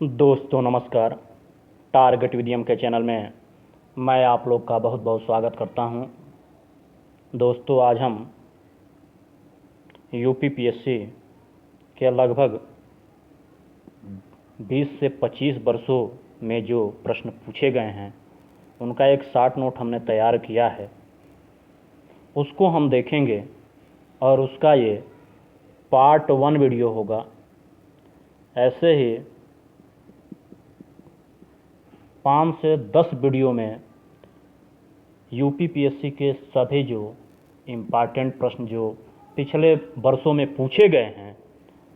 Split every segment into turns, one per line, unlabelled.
दोस्तों नमस्कार। Target William के चैनल में मैं आप लोग का बहुत बहुत स्वागत करता हूं। दोस्तों आज हम यूपीपीएससी के लगभग 20 से 25 वर्षों में जो प्रश्न पूछे गए हैं उनका एक शॉर्ट नोट हमने तैयार किया है, उसको हम देखेंगे और उसका ये पार्ट 1 वीडियो होगा। ऐसे ही 5 से 10 वीडियो में यूपीपीएससी के सभी जो इम्पॉर्टेंट प्रश्न जो पिछले वर्षों में पूछे गए हैं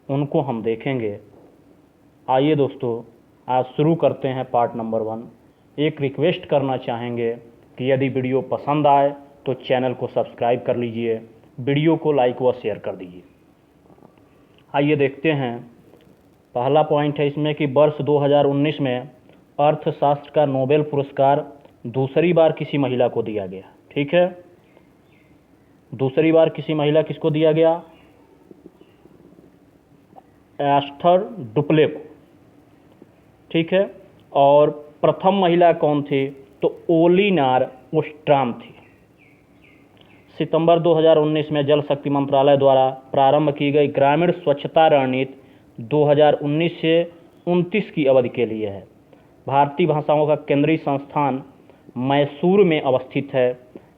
उनको हम देखेंगे। आइए दोस्तों आज शुरू करते हैं पार्ट नंबर 1। एक रिक्वेस्ट करना चाहेंगे कि यदि वीडियो पसंद आए तो चैनल को सब्सक्राइब कर लीजिए, वीडियो को लाइक व शेयर कर दीजिए। आइए देखते हैं। पहला पॉइंट है इसमें कि वर्ष 2019 में अर्थशास्त्र का नोबेल पुरस्कार दूसरी बार किसी महिला को दिया गया। ठीक है, दूसरी बार किसी महिला किसको दिया गया? एस्थर डुप्ले को। ठीक है, और प्रथम महिला कौन थी? तो ओलिनार ओस्ट्राम थी। सितंबर 2019 में जल शक्ति मंत्रालय द्वारा प्रारंभ की गई ग्रामीण स्वच्छता रणनीति 2019 से 29 की अवधि के लिए है। भारतीय भाषाओं का केंद्रीय संस्थान मैसूर में अवस्थित है।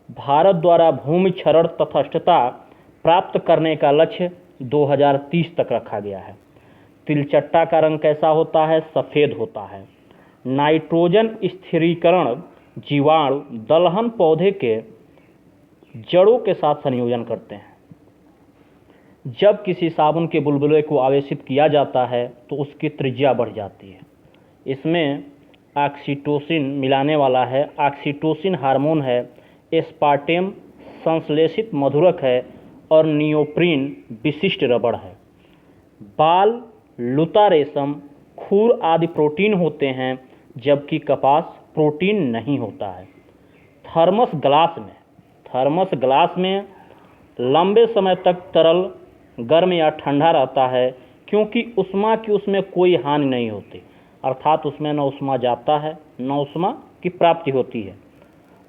भारत द्वारा भूमि क्षरण तटस्थता प्राप्त करने का लक्ष्य 2030 तक रखा गया है। तिलचट्टा का रंग कैसा होता है? सफ़ेद होता है। नाइट्रोजन स्थिरीकरण जीवाणु दलहन पौधे के जड़ों के साथ संयोजन करते हैं। जब किसी साबुन के बुलबुले को आवेशित किया जाता है तो उसकी त्रिज्या बढ़ जाती है। इसमें ऑक्सीटोसिन मिलाने वाला है। ऑक्सीटोसिन हार्मोन है। एस्पार्टेम संश्लेषित मधुरक है और नियोप्रीन विशिष्ट रबड़ है। बाल, लुता, रेशम, खूर आदि प्रोटीन होते हैं जबकि कपास प्रोटीन नहीं होता है। थर्मस ग्लास में लंबे समय तक तरल गर्म या ठंडा रहता है क्योंकि उष्मा की उसमें कोई हानि नहीं होती, अर्थात उसमें न उष्मा जाता है न उष्मा की प्राप्ति होती है।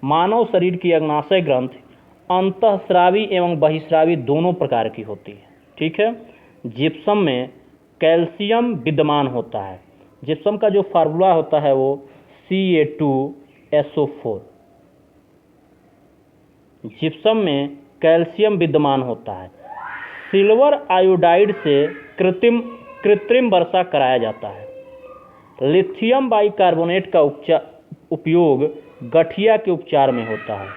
मानव शरीर की अग्नाशय ग्रंथि अंतःस्रावी एवं बहिस्रावी दोनों प्रकार की होती है। ठीक है, जिप्सम में कैल्शियम विद्यमान होता है। जिप्सम का जो फार्मूला होता है वो Ca2SO4। जिप्सम में कैल्शियम विद्यमान होता है। सिल्वर आयोडाइड से कृत्रिम वर्षा कराया जाता है। लिथियम बाइकार्बोनेट का उपयोग गठिया के उपचार में होता है।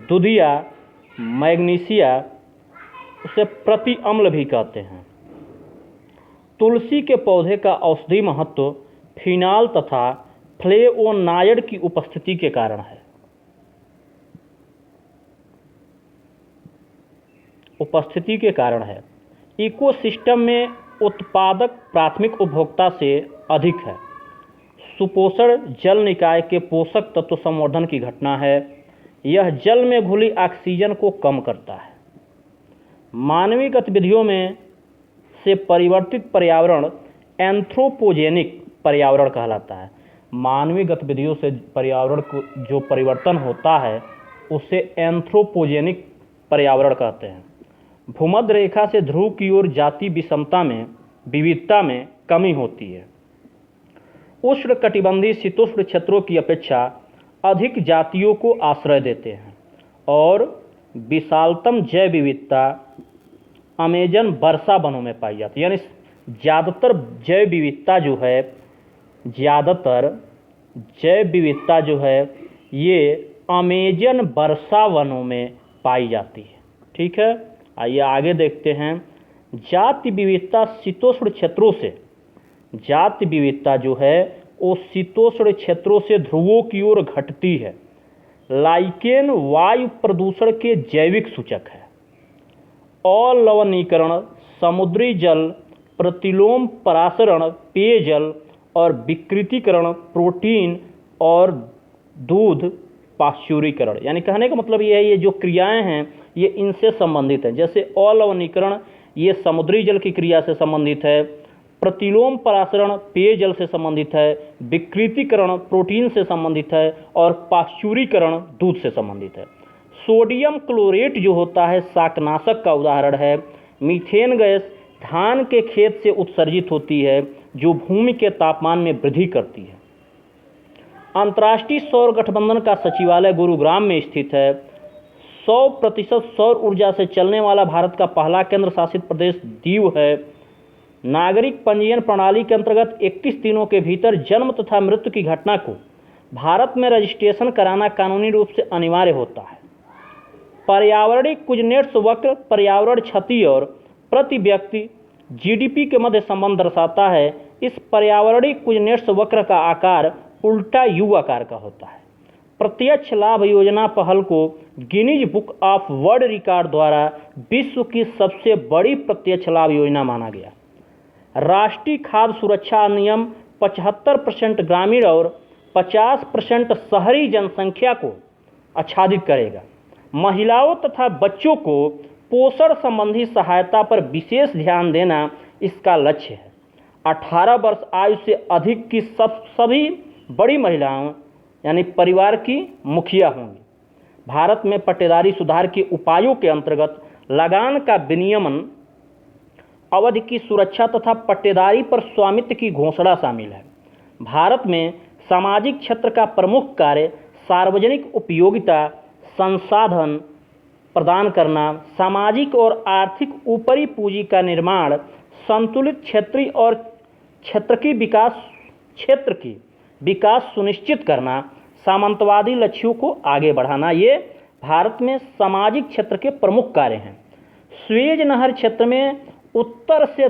दुधिया, मैग्नीशिया, उसे प्रति अम्ल भी कहते हैं। तुलसी के पौधे का औषधि महत्व फिनाल तथा फ्लेवोनाइड की उपस्थिति के कारण है। इकोसिस्टम में उत्पादक प्राथमिक उपभोक्ता से अधिक है। सुपोषण जल निकाय के पोषक तत्व संवर्धन की घटना है। यह जल में घुली ऑक्सीजन को कम करता है। मानवीय गतिविधियों में से परिवर्तित पर्यावरण एंथ्रोपोजेनिक पर्यावरण कहलाता है। मानवीय गतिविधियों से पर्यावरण को जो परिवर्तन होता है उसे एंथ्रोपोजेनिक पर्यावरण कहते हैं। भूमध्य रेखा से ध्रुव की ओर जाति विविधता में कमी होती है। उष्णकटिबंधीय शीतोष्ण क्षेत्रों की अपेक्षा अधिक जातियों को आश्रय देते हैं और विशालतम जैव विविधता अमेजन वर्षा वनों में पाई जाती है। यानी ज़्यादातर जैव विविधता जो है ये अमेजन वर्षा वनों में पाई जाती है। ठीक है, आइए आगे देखते हैं। जाति विविधता शीतोष्ण क्षेत्रों से जाति विविधता जो है वो शीतोष्ण क्षेत्रों से ध्रुवों की ओर घटती है। लाइकेन वायु प्रदूषण के जैविक सूचक है। अलवणीकरण, समुद्री जल प्रतिलोम परासरण, पेयजल और विकृतीकरण, प्रोटीन और दूध पाश्चुरीकरण। यानी कहने का मतलब ये है ये जो क्रियाएं हैं ये इनसे संबंधित हैं। जैसे अलवणीकरण ये समुद्री जल की क्रिया से संबंधित है। प्रतिलोम परासरण पेयजल से संबंधित है, विकृतीकरण प्रोटीन से संबंधित है और पाश्चुरीकरण दूध से संबंधित है। सोडियम क्लोरेट जो होता है शाकनाशक का उदाहरण है। मीथेन गैस धान के खेत से उत्सर्जित होती है जो भूमि के तापमान में वृद्धि करती है। अंतर्राष्ट्रीय सौर गठबंधन का सचिवालय गुरुग्राम में स्थित है। 100% सौर ऊर्जा से चलने वाला भारत का पहला केंद्र शासित प्रदेश दीव है। नागरिक पंजीयन प्रणाली के अंतर्गत 21 दिनों के भीतर जन्म तथा मृत्यु की घटना को भारत में रजिस्ट्रेशन कराना कानूनी रूप से अनिवार्य होता है। पर्यावरणीय कुजनेट्स वक्र पर्यावरण क्षति और प्रति व्यक्ति जीडीपी के मध्य संबंध दर्शाता है। इस पर्यावरणीय कुजनेट्स वक्र का आकार उल्टा यू आकार का होता है। प्रत्यक्ष लाभ योजना पहल को Guinness book of world record द्वारा विश्व की सबसे बड़ी प्रत्यक्ष लाभ योजना माना गया। राष्ट्रीय खाद्य सुरक्षा अधिनियम 75% ग्रामीण और 50% शहरी जनसंख्या को आच्छादित करेगा। महिलाओं तथा बच्चों को पोषण संबंधी सहायता पर विशेष ध्यान देना इसका लक्ष्य है। 18 वर्ष आयु से अधिक की सभी बड़ी महिलाओं यानी परिवार की मुखिया होंगी। भारत में पट्टेदारी सुधार के उपायों के अंतर्गत लगान का विनियमन, अवधि की सुरक्षा तथा पट्टेदारी पर स्वामित्व की घोषणा शामिल है। भारत में सामाजिक क्षेत्र का प्रमुख कार्य सार्वजनिक उपयोगिता संसाधन प्रदान करना, सामाजिक और आर्थिक ऊपरी पूंजी का निर्माण, संतुलित क्षेत्रीय और क्षेत्र की विकास सुनिश्चित करना, सामंतवादी लक्ष्यों को आगे बढ़ाना, ये भारत में सामाजिक क्षेत्र के प्रमुख कार्य हैं। स्वेज नहर क्षेत्र में उत्तर से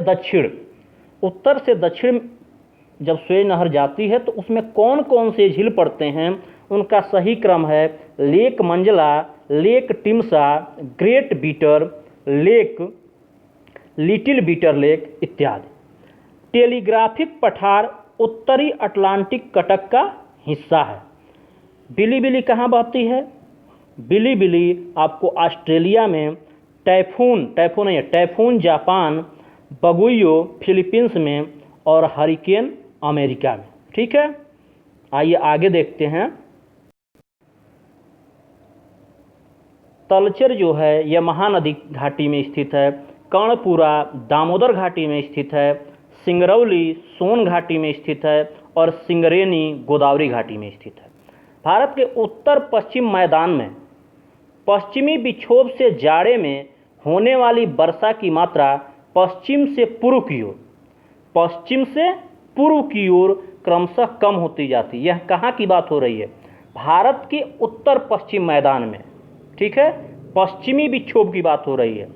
दक्षिण जब स्वेज नहर जाती है तो उसमें कौन कौन से झील पड़ते हैं, उनका सही क्रम है lake Manzala, lake Timsah, great Bitter lake, little Bitter lake इत्यादि। टेलीग्राफिक पठार उत्तरी अटलांटिक कटक का हिस्सा है। बिलीबिली कहाँ बहती है? बिलीबिली आपको ऑस्ट्रेलिया में, टाइफून जापान, बगुइयो फिलीपींस में और हरिकेन अमेरिका में। ठीक है, आइए आगे देखते हैं। तलचर जो है यह महानदी घाटी में स्थित है। कर्णपुरा दामोदर घाटी में स्थित है। सिंगरौली सोन घाटी में स्थित है और सिंगरेनी गोदावरी घाटी में स्थित है। भारत के उत्तर पश्चिम मैदान में पश्चिमी विक्षोभ से जाड़े में होने वाली वर्षा की मात्रा पश्चिम से पूर्व की ओर क्रमशः कम होती जाती है। यह कहाँ की बात हो रही है? भारत के उत्तर पश्चिम मैदान में। ठीक है, पश्चिमी विक्षोभ की बात हो रही है।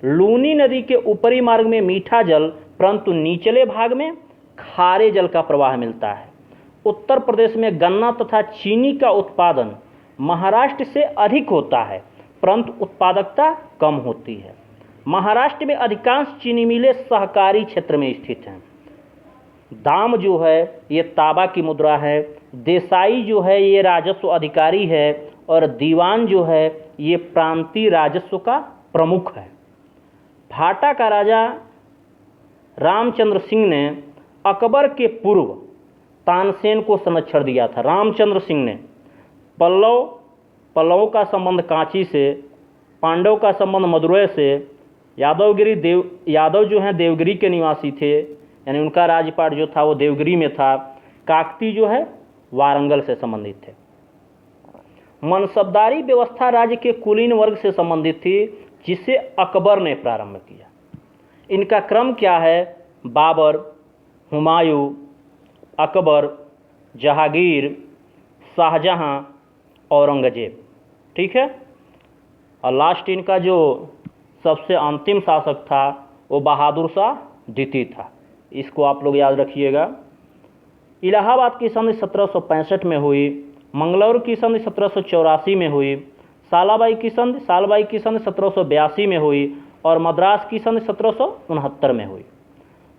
लूनी नदी के ऊपरी मार्ग में मीठा जल परंतु निचले भाग में खारे जल का प्रवाह मिलता है। उत्तर प्रदेश में गन्ना तथा चीनी का उत्पादन महाराष्ट्र से अधिक होता है परंतु उत्पादकता कम होती है। महाराष्ट्र में अधिकांश चीनी मिलें सहकारी क्षेत्र में स्थित हैं। दाम जो है ये ताबा की मुद्रा है। देसाई जो है ये राजस्व अधिकारी है और दीवान जो है ये प्रांतीय राजस्व का प्रमुख है। भाटा का राजा रामचंद्र सिंह ने अकबर के पूर्व तानसेन को संरक्षण दिया था। रामचंद्र सिंह ने पल्लवों का संबंध कांची से, पांडव का संबंध मदुरै से, यादव जो हैं देवगिरी के निवासी थे यानी उनका राजपाट जो था वो देवगिरी में था। काकती जो है वारंगल से संबंधित थे। मनसबदारी व्यवस्था राज्य के कुलीन वर्ग से संबंधित थी जिसे अकबर ने प्रारंभ किया। इनका क्रम क्या है? बाबर, हुमायूं, अकबर, जहांगीर, शाहजहां, औरंगजेब। ठीक है, और लास्ट इनका जो सबसे अंतिम शासक था वो बहादुर शाह द्वितीय था। इसको आप लोग याद रखिएगा। इलाहाबाद की संधि 1765 में हुई। मंगलौर की संधि 1784 में हुई। सालबाई की संधि 1782 में हुई और मद्रास की संधि 1769 में हुई।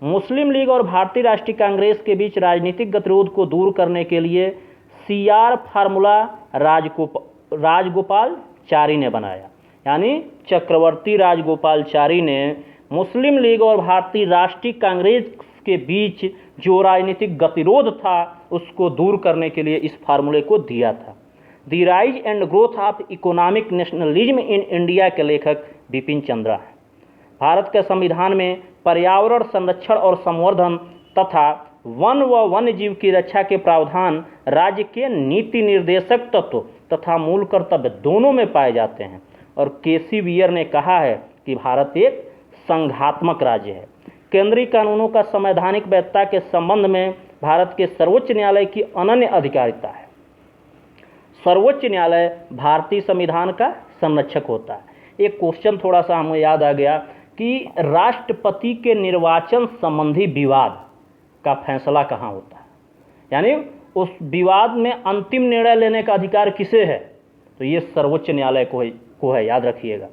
मुस्लिम लीग और भारतीय राष्ट्रीय कांग्रेस के बीच राजनीतिक गतिरोध को दूर करने के लिए CR फार्मूला राजगोपालचारी ने बनाया। यानी चक्रवर्ती राजगोपालचारी ने मुस्लिम लीग और भारतीय राष्ट्रीय कांग्रेस उसके बीच जो राजनीतिक गतिरोध था उसको दूर करने के लिए इस फार्मूले को दिया था। The rise and growth of economic nationalism in India के लेखक बिपिन चंद्रा हैं। भारत के संविधान में पर्यावरण संरक्षण और संवर्धन तथा वन व वन्य जीव की रक्षा के प्रावधान राज्य के नीति निर्देशक तत्व तथा मूल कर्तव्य दोनों में पाए जाते हैं। और केसी वियर ने कहा है कि भारत एक संघात्मक राज्य है। केंद्रीय कानूनों का संवैधानिक वैधता के संबंध में भारत के सर्वोच्च न्यायालय की अनन्य अधिकारिता है। सर्वोच्च न्यायालय भारतीय संविधान का संरक्षक होता है। एक क्वेश्चन थोड़ा सा हमें याद आ गया कि राष्ट्रपति के निर्वाचन संबंधी विवाद का फैसला कहाँ होता है, यानी उस विवाद में अंतिम निर्णय लेने का अधिकार किसे है, तो ये सर्वोच्च न्यायालय को है, याद रखिएगा।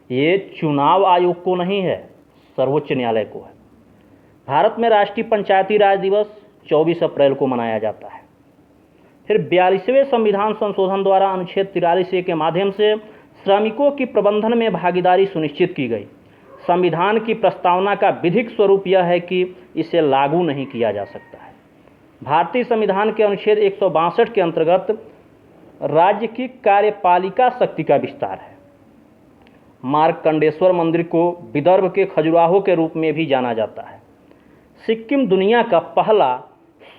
ये चुनाव आयोग को नहीं है, सर्वोच्च न्यायालय को है। भारत में राष्ट्रीय पंचायती राज दिवस 24 अप्रैल को मनाया जाता है। फिर 42वें संविधान संशोधन द्वारा अनुच्छेद 43A के माध्यम से श्रमिकों की प्रबंधन में भागीदारी सुनिश्चित की गई। संविधान की प्रस्तावना का विधिक स्वरूप यह है कि इसे लागू नहीं किया जा सकता है। भारतीय संविधान के अनुच्छेद 162 के अंतर्गत राज्य की कार्यपालिका शक्ति का विस्तार है। मार्कंडेश्वर मंदिर को विदर्भ के खजुराहो के रूप में भी जाना जाता है। सिक्किम दुनिया का पहला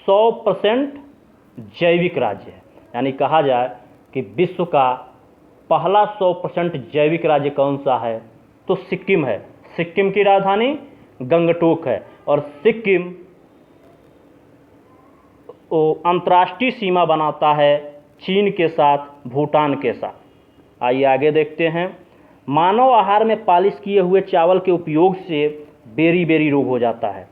100% जैविक राज्य है, यानी कहा जाए कि विश्व का पहला 100% जैविक राज्य कौन सा है, तो सिक्किम है। सिक्किम की राजधानी गंगटोक है और सिक्किम अंतर्राष्ट्रीय सीमा बनाता है चीन के साथ, भूटान के साथ। आइए आगे देखते हैं। मानव आहार में पालिश किए हुए चावल के उपयोग से बेरी रोग हो जाता है।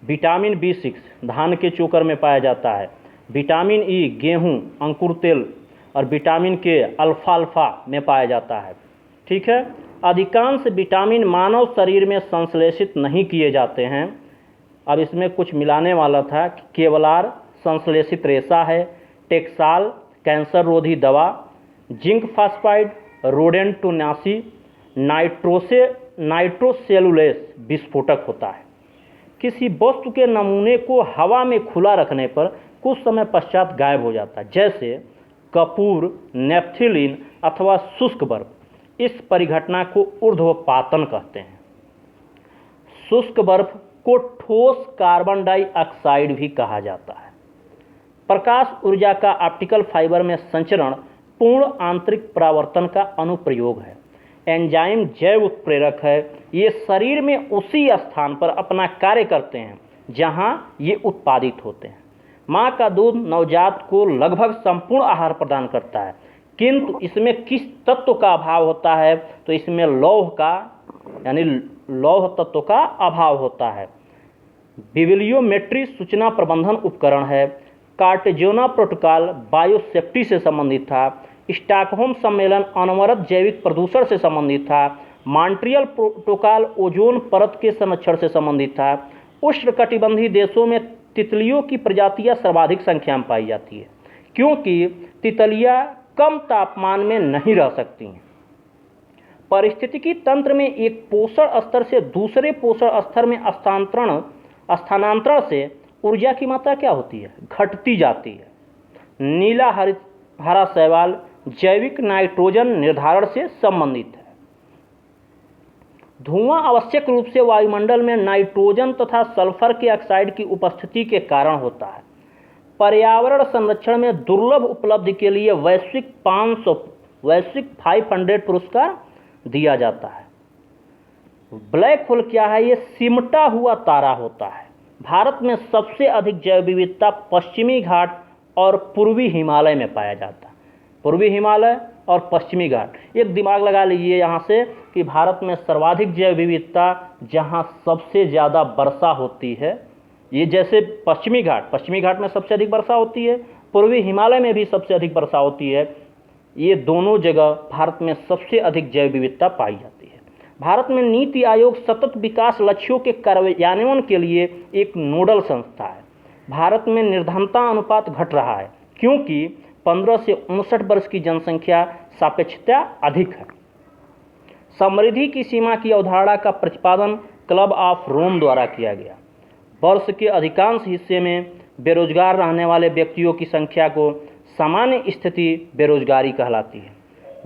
विटामिन B6 धान के चोकर में पाया जाता है। विटामिन E गेहूं, अंकुर तेल और विटामिन K अल्फाल्फा में पाया जाता है। ठीक है। अधिकांश विटामिन मानव शरीर में संश्लेषित नहीं किए जाते हैं। अब इसमें कुछ मिलाने वाला था। केवलार संश्लेषित रेशा है, टेक्साल कैंसर रोधी दवा, जिंक फास्फाइड रोडेंटोनासी, नाइट्रोसेलुलेस विस्फोटक होता है। किसी वस्तु के नमूने को हवा में खुला रखने पर कुछ समय पश्चात गायब हो जाता है, जैसे कपूर, नेफ्थिलीन अथवा शुष्क बर्फ। इस परिघटना को ऊर्ध्वपातन कहते हैं। शुष्क बर्फ को ठोस कार्बन डाइऑक्साइड भी कहा जाता है। प्रकाश ऊर्जा का ऑप्टिकल फाइबर में संचरण पूर्ण आंतरिक परावर्तन का अनुप्रयोग है। एंजाइम जैव उत्प्रेरक है। ये शरीर में उसी स्थान पर अपना कार्य करते हैं जहां ये उत्पादित होते हैं। माँ का दूध नवजात को लगभग संपूर्ण आहार प्रदान करता है, किंतु इसमें किस तत्व का अभाव होता है, तो इसमें लौह का यानी लौह तत्व का अभाव होता है। बिब्लियोमेट्री सूचना प्रबंधन उपकरण है। कार्टेजोना प्रोटोकॉल बायोसेफ्टी से संबंधित था। स्टॉकहोम सम्मेलन अनवरत जैविक प्रदूषण से संबंधित था। मॉन्ट्रियल प्रोटोकॉल ओजोन परत के संरक्षण से संबंधित था। उष्णकटिबंधीय देशों में तितलियों की प्रजातियां सर्वाधिक संख्या में पाई जाती है, क्योंकि तितलियां कम तापमान में नहीं रह सकती हैं। पारिस्थितिकी तंत्र में एक पोषण स्तर से दूसरे पोषण स्तर में स्थानांतरण से ऊर्जा की मात्रा क्या होती है, घटती जाती है। नीला हरा शैवाल जैविक नाइट्रोजन निर्धारण से संबंधित है। धुआं आवश्यक रूप से वायुमंडल में नाइट्रोजन तथा सल्फर के ऑक्साइड की उपस्थिति के कारण होता है। पर्यावरण संरक्षण में दुर्लभ उपलब्धि के लिए वैश्विक 500 पुरस्कार दिया जाता है। ब्लैक होल क्या है? ये सिमटा हुआ तारा होता है। भारत में सबसे अधिक जैव विविधता पश्चिमी घाट और पूर्वी हिमालय में पाया जाता है। पूर्वी हिमालय और पश्चिमी घाट, एक दिमाग लगा लीजिए यहाँ से कि भारत में सर्वाधिक जैव विविधता जहाँ सबसे ज़्यादा वर्षा होती है, ये जैसे पश्चिमी घाट में सबसे अधिक वर्षा होती है, पूर्वी हिमालय में भी सबसे अधिक वर्षा होती है। ये दोनों जगह भारत में सबसे अधिक जैव विविधता पाई जाती है। भारत में नीति आयोग सतत विकास लक्ष्यों के कार्यान्वयन के लिए एक नोडल संस्था है। भारत में निर्धनता अनुपात घट रहा है क्योंकि 15 से 59 वर्ष की जनसंख्या सापेक्षता अधिक है। समृद्धि की सीमा की अवधारणा का प्रतिपादन क्लब ऑफ रोम द्वारा किया गया। वर्ष के अधिकांश हिस्से में बेरोजगार रहने वाले व्यक्तियों की संख्या को सामान्य स्थिति बेरोजगारी कहलाती है।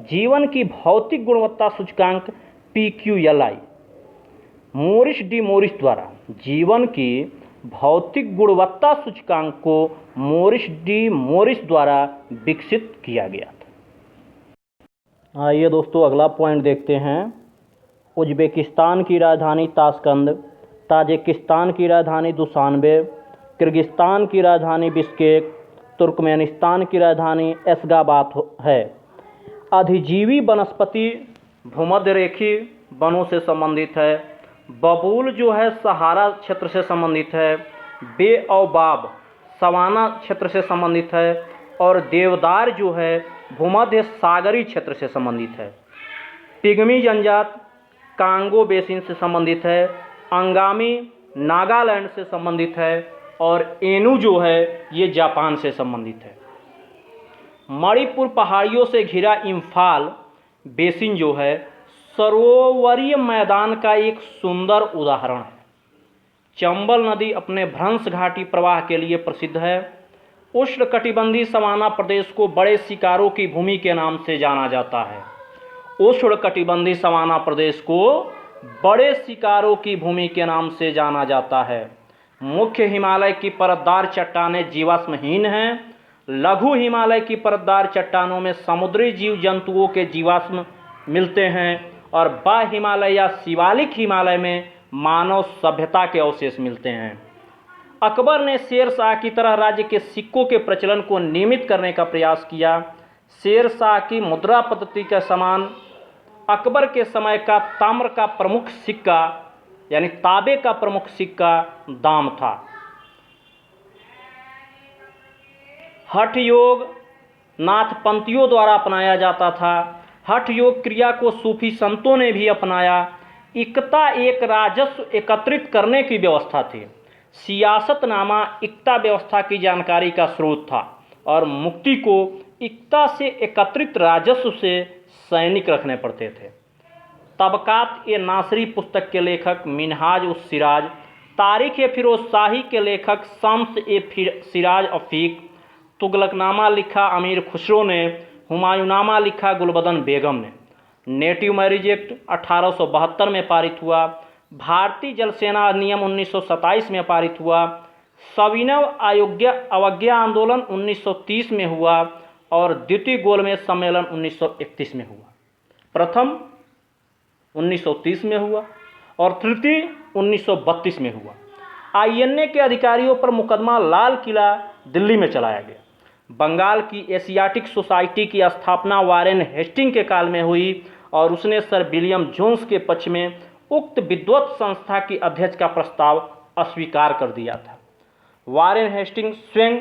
जीवन की भौतिक गुणवत्ता सूचकांक PQLI मोरिस डी मोरिस द्वारा जीवन की भौतिक गुणवत्ता सूचकांक को मोरिस डी मोरिस द्वारा विकसित किया गया था। आइए दोस्तों अगला पॉइंट देखते हैं। उज्बेकिस्तान की राजधानी ताशकंद, ताजिकिस्तान की राजधानी दुशानबे, किर्गिस्तान की राजधानी बिश्केक, तुर्कमेनिस्तान की राजधानी एशगाबाद है। अधिजीवी वनस्पति भूमध्यरेखीय वनों से संबंधित है। बबूल जो है सहारा क्षेत्र से संबंधित है। बेओबाब सवाना क्षेत्र से संबंधित है। और देवदार जो है भूमध्य सागरीय क्षेत्र से संबंधित है। पिग्मी जनजात कांगो बेसिन से संबंधित है। अंगामी नागालैंड से संबंधित है। और एनु जो है ये जापान से संबंधित है। मणिपुर पहाड़ियों से घिरा इम्फाल बेसिन जो है सरोवरीय मैदान का एक सुंदर उदाहरण है। चंबल नदी अपने भ्रंश घाटी प्रवाह के लिए प्रसिद्ध है। उष्णकटिबंधीय सवाना प्रदेश को बड़े शिकारों की भूमि के नाम से जाना जाता है। उष्णकटिबंधीय सवाना प्रदेश को बड़े शिकारों की भूमि के नाम से जाना जाता है। मुख्य हिमालय की परतदार चट्टानें जीवाश्महीन हैं। लघु हिमालय की परतदार चट्टानों में समुद्री जीव जंतुओं के जीवाश्म मिलते हैं और बाह्य हिमालय या शिवालिक हिमालय में मानव सभ्यता के अवशेष मिलते हैं। अकबर ने शेर शाह की तरह राज्य के सिक्कों के प्रचलन को नियमित करने का प्रयास किया। शेर शाह की मुद्रा पद्धति के समान अकबर के समय का ताम्र का प्रमुख सिक्का यानी तांबे का प्रमुख सिक्का दाम था। हठ योग नाथपंथियों द्वारा अपनाया जाता था। हठ योग क्रिया को सूफी संतों ने भी अपनाया। इक्ता एक राजस्व एकत्रित करने की व्यवस्था थी। सियासतनामा इक्ता व्यवस्था की जानकारी का स्रोत था और मुक्ति को इक्ता से एकत्रित राजस्व से सैनिक रखने पड़ते थे। तबकात ए नासरी पुस्तक के लेखक मिनहाज उस सिराज, तारीख ए फिरोज शाही के लेखक शम्स ए सिराज अफीक, तुगलकनामा लिखा अमीर खुसरो ने, हुमायूनामा लिखा गुलबदन बेगम ने। नेटिव मैरिज एक्ट 1872 में पारित हुआ। भारतीय जल सेना अधिनियम 1927 में पारित हुआ। सविनय अवज्ञा आंदोलन 1930 में हुआ और द्वितीय गोलमेज सम्मेलन 1931 में हुआ। प्रथम 1930 में हुआ और तृतीय 1932 में हुआ। INA के अधिकारियों पर मुकदमा लाल किला दिल्ली में चलाया गया। बंगाल की एशियाटिक सोसाइटी की स्थापना वारेन हेस्टिंग के काल में हुई और उसने सर विलियम जोन्स के पक्ष में उक्त विद्वत संस्था की अध्यक्ष का प्रस्ताव अस्वीकार कर दिया था। वारेन हेस्टिंग स्वयं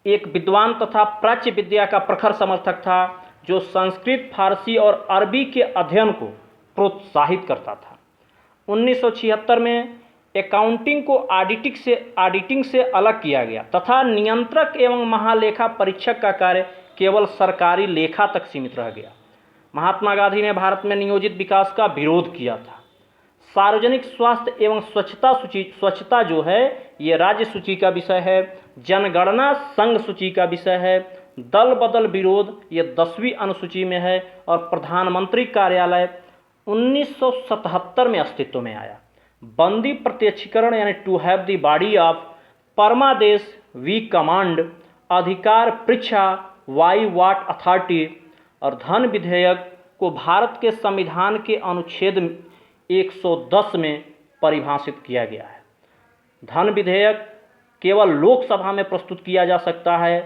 एक विद्वान तथा प्राच्य विद्या का प्रखर समर्थक था जो संस्कृत, फारसी और अरबी के अध्ययन को प्रोत्साहित करता था। 1976 में अकाउंटिंग को ऑडिटिंग से अलग किया गया तथा नियंत्रक एवं महालेखा परीक्षक का कार्य केवल सरकारी लेखा तक सीमित रह गया। महात्मा गांधी ने भारत में नियोजित विकास का विरोध किया था। सार्वजनिक स्वास्थ्य एवं स्वच्छता जो है ये राज्य सूची का विषय है। जनगणना संघ सूची का विषय है। दल बदल विरोध ये 10वीं अनुसूची में है और प्रधानमंत्री कार्यालय 1977 में अस्तित्व में आया। बंदी प्रत्यक्षीकरण यानी to have the body of परमादेश वी कमांड, अधिकार परीक्षा वाई वाट अथॉरिटी और धन विधेयक को भारत के संविधान के अनुच्छेद 110 में परिभाषित किया गया है। धन विधेयक केवल लोकसभा में प्रस्तुत किया जा सकता है।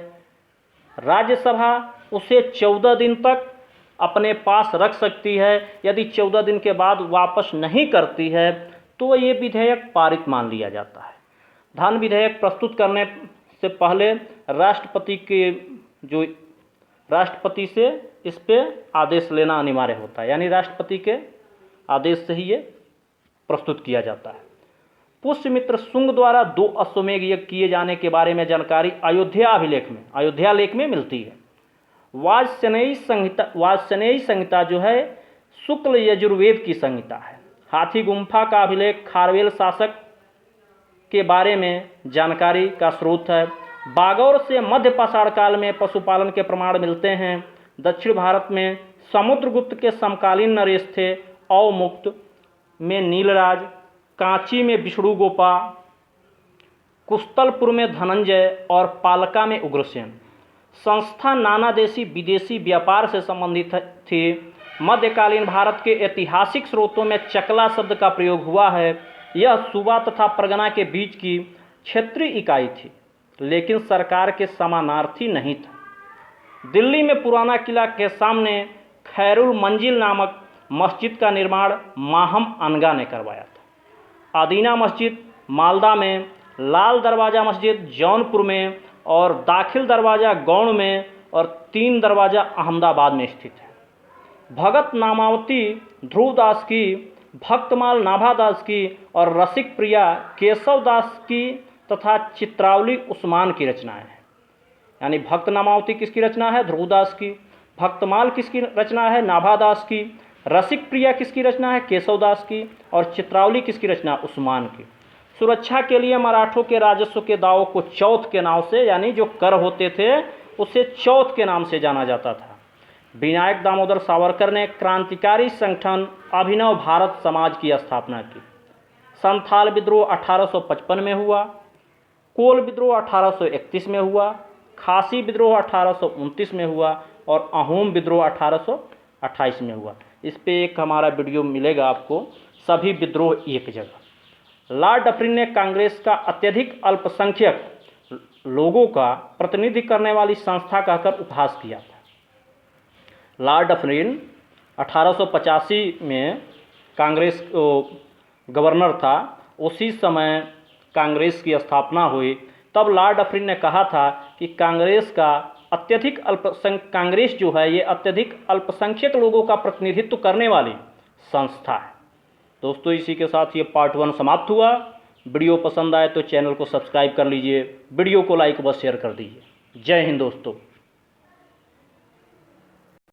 राज्यसभा उसे 14 दिन तक अपने पास रख सकती है। यदि 14 दिन के बाद वापस नहीं करती है तो ये विधेयक पारित मान लिया जाता है। धन विधेयक प्रस्तुत करने से पहले राष्ट्रपति से इस पे आदेश लेना अनिवार्य होता है, यानी राष्ट्रपति के आदेश से ही ये प्रस्तुत किया जाता है। पुष्यमित्र शुंग द्वारा 2 अश्वमेध यज्ञ किए जाने के बारे में जानकारी अयोध्या लेख में मिलती है। वाजसेनेयी संहिता जो है शुक्ल यजुर्वेद की संहिता है। हाथी गुम्फा का अभिलेख खारवेल शासक के बारे में जानकारी का स्रोत है। बागौर से मध्य पाषाण काल में पशुपालन के प्रमाण मिलते हैं। दक्षिण भारत में समुद्रगुप्त के समकालीन नरेश थे। अवमुक्त में नीलराज, कांची में विष्णु गोपा, कुस्तलपुर में धनंजय और पालका में उग्रसेन। संस्था नाना देशी विदेशी व्यापार से संबंधित थी। मध्यकालीन भारत के ऐतिहासिक स्रोतों में चकला शब्द का प्रयोग हुआ है। यह सूबा तथा परगना के बीच की क्षेत्रीय इकाई थी, लेकिन सरकार के समानार्थी नहीं था। दिल्ली में पुराना किला के सामने खैरुल मंजिल नामक मस्जिद का निर्माण माहम अनगा ने करवाया था। अदीना मस्जिद मालदा में, लाल दरवाज़ा मस्जिद जौनपुर में और दाखिल दरवाज़ा गौड़ में और 3 दरवाज़ा अहमदाबाद में स्थित है। भगत नामावती ध्रुवदास की, भक्तमाल नाभादास की और रसिक प्रिया केशव दास की तथा चित्रावली उस्मान की रचनाएं हैं। यानी भक्त नामावती किसकी रचना है? ध्रुवदास की। भक्तमाल किसकी रचना है? नाभादास की। रसिक प्रिया किसकी रचना है? केशवदास की। और चित्रावली किसकी रचना? उस्मान की। सुरक्षा के लिए मराठों के राजस्व के दावों को चौथ के नाम से, यानी जो कर होते थे उसे चौथ के नाम से जाना जाता था। विनायक दामोदर सावरकर ने क्रांतिकारी संगठन अभिनव भारत समाज की स्थापना की। संथाल विद्रोह 1855 में हुआ, कोल विद्रोह 1831 में हुआ, खासी विद्रोह 1829 में हुआ और अहोम विद्रोह 1828 में हुआ। इस पे एक हमारा वीडियो मिलेगा आपको, सभी विद्रोह एक जगह। लॉर्ड डफरिन ने कांग्रेस का अत्यधिक अल्पसंख्यक लोगों का प्रतिनिधि करने वाली संस्था कहकर उपहास किया था। लॉर्ड डफरिन 1885 में कांग्रेस गवर्नर था। उसी समय कांग्रेस की स्थापना हुई। तब लॉर्ड डफरिन ने कहा था कि कांग्रेस जो है ये अत्यधिक अल्पसंख्यक लोगों का प्रतिनिधित्व करने वाली संस्था है। दोस्तों, इसी के साथ ये पार्ट 1 समाप्त हुआ। वीडियो पसंद आए तो चैनल को सब्सक्राइब कर लीजिए, वीडियो को लाइक व शेयर कर दीजिए। जय हिंद दोस्तों।